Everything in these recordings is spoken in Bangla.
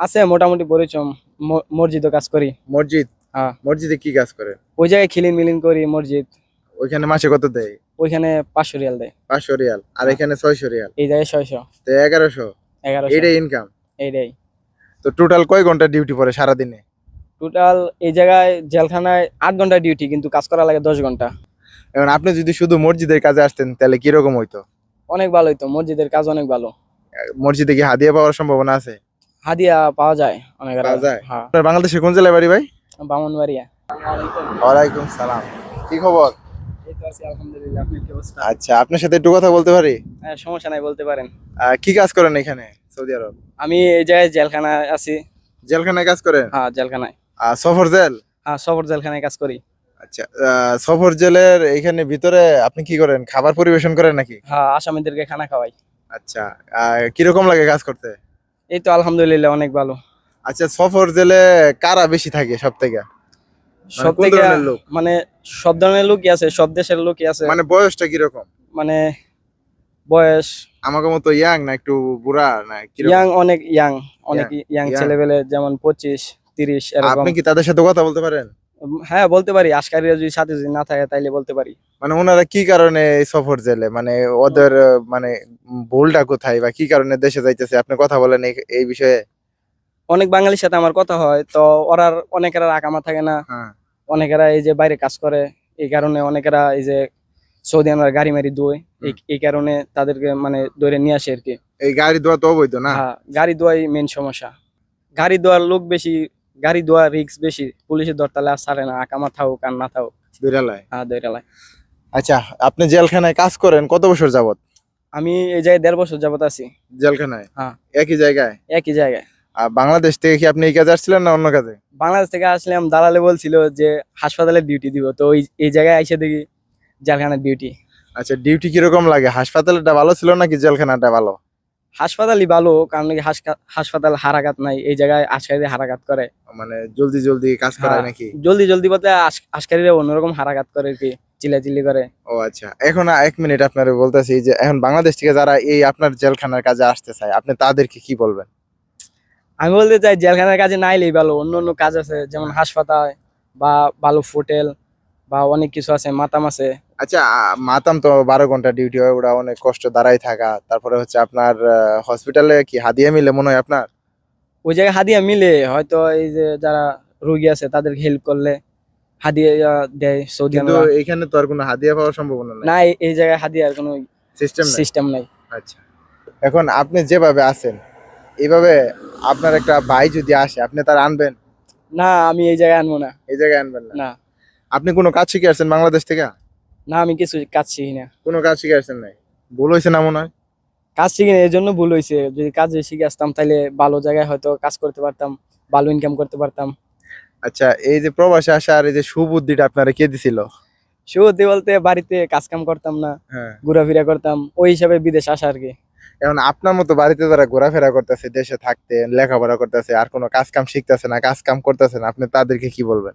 আছে মোটামুটি পরিচয়। মসজিদও কাজ করি। মসজিদ? হ্যাঁ, মসজিদে কি কাজ করেন? ওই জায়গায় খিলিন মিলিন করি মসজিদ। ওইখানে মাসে কত দেয়? ওইখানে 500 রিয়াল দেয়। 500 রিয়াল, আর হ্যাঁ, এখানে 600 রিয়াল। এই জায়গায় 600। তো 1100। 1100। এইটাই ইনকাম? এইটাই তো টোটাল কয় ঘন্টা ডিউটি পড়ে সারাদিনে? টোটাল। এই জায়গায় জেলখানায় 8 ঘন্টা ডিউটি, কিন্তু কাজ করা লাগে 10 ঘন্টা। এখন আপনি যদি শুধু মসজিদের কাজে আসতেন তাহলে কিরকম হইতো? অনেক ভালোই তো, মসজিদের কাজ অনেক ভালো। মসজিদে কি হাদিয়া পাওয়ার সম্ভাবনা আছে? হাদিয়া পাওয়া যায় অনেক। পাওয়া যায়? হ্যাঁ, আপনার বাংলাদেশের কোন জেলায় বাড়ি ভাই? বামনবাড়িয়া। ওয়ালাইকুম সালাম। কি খবর? এই তো আছি আলহামদুলিল্লাহ। আপনার কি অবস্থা? আচ্ছা, আপনার সাথে একটু কথা বলতে পারি? হ্যাঁ, সমস্যা নাই, বলতে পারেন। কি কাজ করেন এখানে সৌদি আরব? আমি এই জায়গায় জেলখানায় আছি। জেলখানায় কাজ করেন? হ্যাঁ, জেলখানায়। সফর জেল? হ্যাঁ, সফর জেলখানায় কাজ করি। আচ্ছা, সফর জেলের এইখানে ভিতরে আপনি কি করেন, খাবার পরিবেশন করেন নাকি? হ্যাঁ, আসামিদেরকে খানা খাওয়াই। আচ্ছা, কিরকম লাগে কাজ করতে? এই তো আলহামদুলিল্লাহ, অনেক ভালো। আচ্ছা, সফর জেলে কারা বেশি থাকে সব থেকে? সব কোন থেকে ধরনের লোক? মানে সব ধরনের লোকই আছে, সব দেশের লোকই আছে। মানে বয়সটা কিরকম? মানে বয়স আমাকে মতো ইয়াং না একটু বুড়া না কিরকম? ইয়াং, অনেক ইয়াং। অনেক ইয়াং Young? ছেলেবেলে, যেমন 25-30 এরকম। আপনি কি তাদের সাথে কথা বলতে পারেন? হ্যাঁ, বলতে পারি। আশকারীরা যদি সাথে যদি না থাকে তাইলে বলতে পারি। মানে ওনারা কি কারণে এই সফর জেলে, মানে ওদের মানে ভুলটা কোথায় বা কি কারণে দেশে যাইতেছে, আপনি কথা বলেন এই বিষয়ে? অনেক বাঙালির সাথে আমার কথা হয়, তো ওরা অনেকেরা আকামা থাকে না। হ্যাঁ। অনেকেরা এই যে বাইরে কাজ করে, এই কারণে অনেকেরা এই যে সৌদি আমরা গাড়ি মারি দোয়। এই কারণে তাদেরকে মানে ধরে নিয়ে আসে আর কি। এই গাড়ি ধোয়া তো অবৈধ না? হ্যাঁ, গাড়ি ধোয়াই মেন সমস্যা। গাড়ি ধোয়ার লোক বেশি, গাড়ি ধোয়া রিস্ক বেশি। পুলিশের ধরতালে আর ছাড়ে না, আকামা থাকুক আর না থাকুক। বিড়ালায়? হ্যাঁ, দৈরালায়। আচ্ছা, আপনি জেলখানায় কাজ করেন কত বছর যাবত? আমি এই জায়গায় 1.5 বছর যাবত আছি। জেলখানায়? হ্যাঁ, একই জায়গায়? একই জায়গায়। আর বাংলাদেশ থেকে কি আপনি এই কাজে আসছিলেন না অন্য কাজে? বাংলাদেশ থেকে আসলাম, দালালে বলছিল যে হাসপাতালে ডিউটি দিব, তো এই জায়গায় আইসা দেখি জেলখানার ডিউটি। আচ্ছা, ডিউটি কিরকম লাগে? হাসপাতালটা ভালো ছিল নাকি জেলখানাটা ভালো? হাসপাতালই ভালো, কারণ নাকি হাসপাতাল হারাঘাত নাই। এই জায়গায় আশকারীরা হারাঘাত করে। মানে জলদি জলদি কাজ করায় হ্যাঁ, নাকি? জলদি জলদি বলতে আশকারীরা অন্যরকম হারাঘাত করে আর কি, চিল্লাচিল্লি করে। ও আচ্ছা, এখন 1 মিনিট আপনার বলতেছি যে এখন বাংলাদেশ থেকে যারা এই আপনার জেলখানার কাজে আসতে চায় আপনি তাদেরকে কি বলবেন? আমি বলতে চাই জেলখানার কাজে না এলেই ভালো। অন্য অন্য কাজ আছে, যেমন হাসপাতাল বা ভালো হোটেল বা অনেক কিছু আছে, মাতাম আছে। আচ্ছা, মাতাম তো 12 ঘন্টা ডিউটি হয়, ওরা অনেক কষ্ট দাঁড়াই থাকা। তারপরে হচ্ছে আপনার হসপিটালে কি হাদিয়া মিলে মনে হয় আপনার? ওই জায়গায় হাদিয়া মিলে হয়তো, এই যে যারা রোগী আছে তাদেরকে হেল্প করলে হাদিয়া দেয় সৌদি কিন্তু আরব। এখানে তো আর কোনো হাদিয়া পাওয়ার সম্ভাবনা নাই। না, এই জায়গায় হাদিয়ার কোনো সিস্টেম নাই? সিস্টেম নাই। আচ্ছা, এখন আপনি যেভাবে আছেন এইভাবে আপনার একটা ভাই যদি আসে আপনি তার আনবেন? না, আমি এই জায়গায় আনবো না। এই জায়গায় আনবেন না? না, আপনি কোনো কাজ শিখে আসছেন বাংলাদেশ থেকে? না, আমি কিছু কাজ শিখি না। কোনো কাজ শিখে আসছেন নাই? ভুল হয়েছে না মনে হয়? কাজ শিখি না, এই জন্য ভুল হয়েছে। যদি কাজ শিখে আসতাম তাহলে ভালো জায়গায় হয়তো কাজ করতে পারতাম, ভালো ইনকাম করতে পারতাম। আচ্ছা, এই যে প্রবাসে আসা আর এই যে সুবুদ্ধিটা আপনারা কে দিছিল? সত্যি বলতে বাড়িতে কাজ কাম করতাম না, হ্যাঁ। ঘোরাফেরা করতাম, ওই হিসাবে বিদেশ আসা আর কি। এখন আপনার মতো বাড়িতে যারা ঘোরাফেরা করতেছে, দেশে থাকতে লেখাপড়া করতেছে, আর কোনো কাজ কাম শিখতেছে না, কাজ কাম করতেছে না, আপনি তাদেরকে কি বলবেন?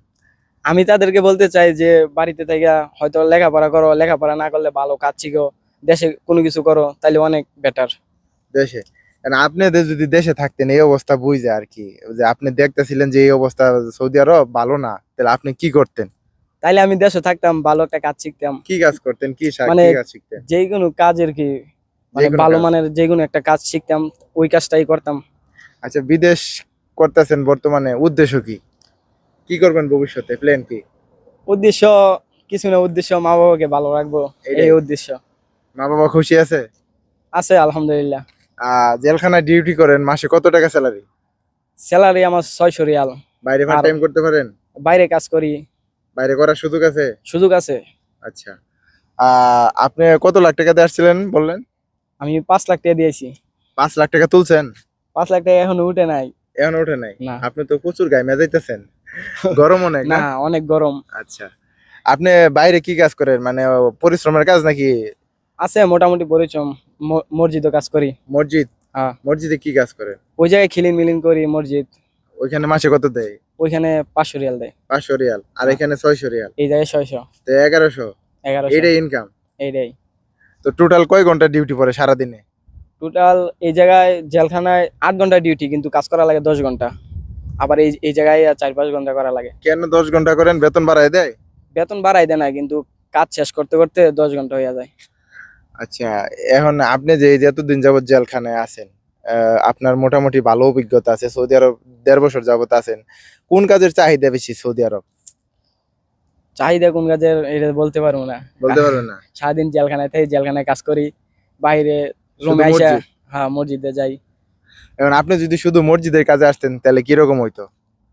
আমি তাদেরকে বলতে চাই যে বাড়িতে থেকে হয়তো লেখাপড়া করো, লেখাপড়া না করলে ভালো কাজ শিখো, দেশে কোনো কিছু করো, তাহলে অনেক বেটার। দেশে এখন আপনাদের যদি দেশে থাকতেন এই অবস্থা বুঝে আর কি, যে আপনি দেখতেছিলেন যে এই অবস্থা সৌদি আরব ভালো না, তাহলে আপনি কি করতেন? তাইলে আমি দেশে থাকতাম, ভালো একটা কাজ শিখতাম। কি কাজ করতেন? মানে কি কাজ শিখতেন? যে কোনো কাজ আর কি, মানে যেকোনো ভালো কাজ? মানের যে কোনো একটা কাজ শিখতাম, ওই কাজটাই করতাম। আচ্ছা, বিদেশ করতেছেন বর্তমানে, উদ্দেশ্য কি? কি করবেন ভবিষ্যতে, প্ল্যান কি? উদ্দেশ্য কিছু না, উদ্দেশ্য মা বাবাকে ভালো রাখবো, এটাই? এই উদ্দেশ্য। মা বাবা খুশি আছে? আছে আলহামদুলিল্লাহ। জেলখানায় ডিউটি করেন, মাসে কত টাকা স্যালারি? স্যালারি আমার 600 রিয়াল। বাইরে পার্ট আর টাইম করতে পারেন? বাইরে কাজ করি, বাইরে করার সুযোগ আছে? সুযোগ আছে। আচ্ছা, আপনি কত লাখ টাকা দিয়ে আসছিলেন বললেন? আমি 5 লাখ টাকা দিয়েছি। 5 লাখ টাকা তুলছেন? 5 লাখ টাকা এখনো উঠে নাই। এখন ওঠে নাই? না। আপনি তো প্রচুর গায়ে মেজাইতেছেন, গরম অনেক না, না? অনেক গরম। আচ্ছা, আপনি বাইরে কি কাজ করেন, মানে পরিশ্রমের কাজ নাকি? আছে মোটামুটি পরিচয়। মসজিদও কাজ করি। মসজিদ? হ্যাঁ, মসজিদে কি কাজ করেন? ওই জায়গায় খিলিন মিলিন করি মসজিদ। ওইখানে মাসে কত দেয়? ওইখানে 500 রিয়াল দেয়। 500 রিয়াল, আর হ্যাঁ। এখানে 600 রিয়াল। এই জায়গায় 600। তো 1100? 1100। এইটাই ইনকাম? এইটাই। তো টোটাল কয় ঘন্টা ডিউটি পড়ে সারাদিনে? টোটাল এই জায়গায় জেলখানায় 8 ঘন্টা ডিউটি, কিন্তু কাজ করা লাগে 10 ঘন্টা। আবার এই এই জায়গায় 4-5 ঘন্টা করা লাগে। কেন 10 ঘন্টা করেন, বেতন বাড়ায় দেয়? বেতন বাড়াই দেয় না, কিন্তু কাজ শেষ করতে করতে 10 ঘন্টা হয়ে যায়। আচ্ছা, এখন আপনি যে এই যে এতদিন যাবত জেলখানায় আছেন, আপনার মোটামুটি ভালো অভিজ্ঞতা আছে, সৌদি আরব 1.5 বছর যাবত আছেন, কোন কাজের চাহিদা বেশি সৌদি আরব? চাহিদা কোন কাজের এটা বলতে পারবো না। বলতে পারবেন না? সারাদিন জেলখানায় থেকে জেলখানায় কাজ করি, বাইরে শুধু রুমে আইসা মসজিদ? হ্যাঁ মসজিদে যাই। এখন আপনি যদি শুধু মসজিদের কাজে আসতেন তাহলে কিরকম হইতো?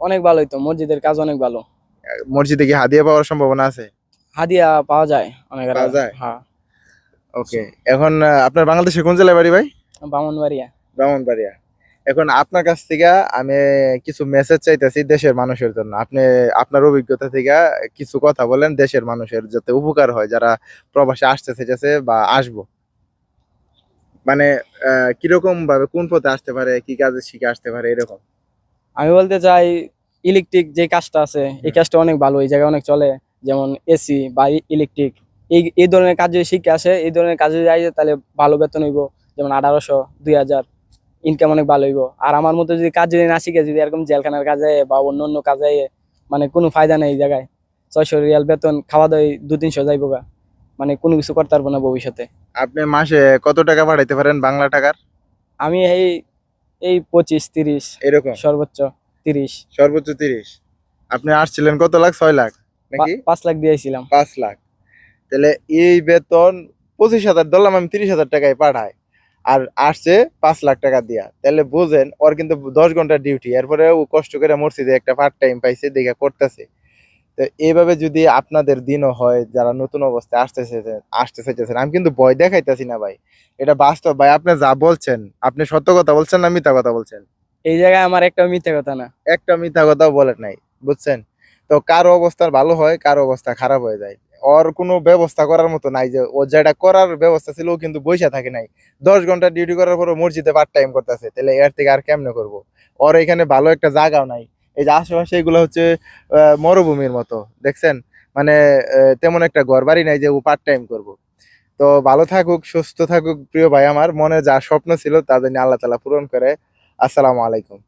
অনেক ভালো হইতো, মসজিদের কাজ অনেক ভালো। মসজিদে কি হাদিয়া পাওয়ার সম্ভাবনা আছে? হাদিয়া পাওয়া যায় অনেক। পাওয়া যায়? হ্যাঁ। ওকে। এখন আপনার বাংলাদেশের কোন জেলায় বাড়ি ভাই? ব্রাহ্মণবাড়িয়া। ব্রাহ্মণবাড়িয়া। এখন আপনার কাছ থেকে আমি কিছু মেসেজ চাইতেছি দেশের মানুষের জন্য। আপনি আপনার অভিজ্ঞতা থেকে কিছু কথা বলেন দেশের মানুষের, যাতে উপকার হয় যারা প্রবাসে আসতে চাইতেছে বা আসবো। মানে কিরকম ভাবে কোন পথে আসতে পারে, কি কাজে শিখে আসতে পারে এরকম। আমি বলতে চাই, ইলেকট্রিক যে কাজটা আছে এই কাজটা অনেক ভালো, এই জায়গায় অনেক চলে। যেমন এসি বা ইলেকট্রিক, এই এই ধরনের কাজ যদি শিখে আসে, এই ধরনের কাজে যাই তাহলে ভালো বেতন হইব। যেমন 1800-2000 ইনকাম অনেক ভালো হইব। আর আমার মতো যদি কাজ যদি না শিখে, যদি এরকম জেলখানার কাজে বা অন্য অন্য কাজে, মানে কোনো ফায়দা নেই এই জায়গায়। 600 রিয়াল বেতন, খাওয়া দাওয়া 200-300 যাইব গা, মানে কোনো কিছু করতে পারবো না ভবিষ্যতে। আপনি মাসে কত টাকা পাঠাইতে পারেন বাংলা টাকার? আমি এই এই 25-30, এরকম সর্বোচ্চ 30। সর্বোচ্চ 30। আপনি আসছিলেন কত লাখ, 6 লাখ নাকি? 5 লাখ দিয়েছিলাম। 5 লাখ। তাহলে এই বেতন 25,000 ধরলাম, আমি 30,000 টাকায় পাঠাই, আর আসছে 5 লাখ টাকা দিয়া, তাহলে বুঝেন ওর কিন্তু 10 ঘন্টা ডিউটি, এরপরে ও কষ্ট করে মসজিদে একটা পার্ট টাইম পাইছে দেখে করতেছে। তো এইভাবে যদি আপনাদের দিনও হয়, যারা নতুন অবস্থায় আসতে চাইতেছেন, আমি কিন্তু ভয় দেখাইতেছি না ভাই, এটা বাস্তব ভাই। আপনি যা বলছেন, আপনি সত্য কথা বলছেন না মিথ্যা কথা বলছেন? এই জায়গায় আমার একটা মিথ্যে কথা না। একটা মিথ্যা কথাও বলেন নাই, বুঝছেন? তো কারো অবস্থা ভালো হয়, কারো অবস্থা খারাপ হয়ে যায়। ওর কোনো ব্যবস্থা করার মতো নাই, যে ও যেটা করার ব্যবস্থা ছিল ও কিন্তু বইসা থাকে নাই। 10 ঘন্টা ডিউটি করার পর মসজিদে পার্ট টাইম করতেছে, তাহলে এর থেকে আর কেমনে করবো? ওর এখানে ভালো একটা জায়গাও নাই। এই যে আশেপাশে এগুলো হচ্ছে মরুভূমির মতো, দেখছেন? মানে তেমন একটা ঘর বাড়ি নাই যে ও পার্ট টাইম করবো। তো ভালো থাকুক, সুস্থ থাকুক প্রিয় ভাই আমার, মনে যা স্বপ্ন ছিল তাদের নিয়ে আল্লাহ তাআলা পূরণ করে। আসসালামু আলাইকুম।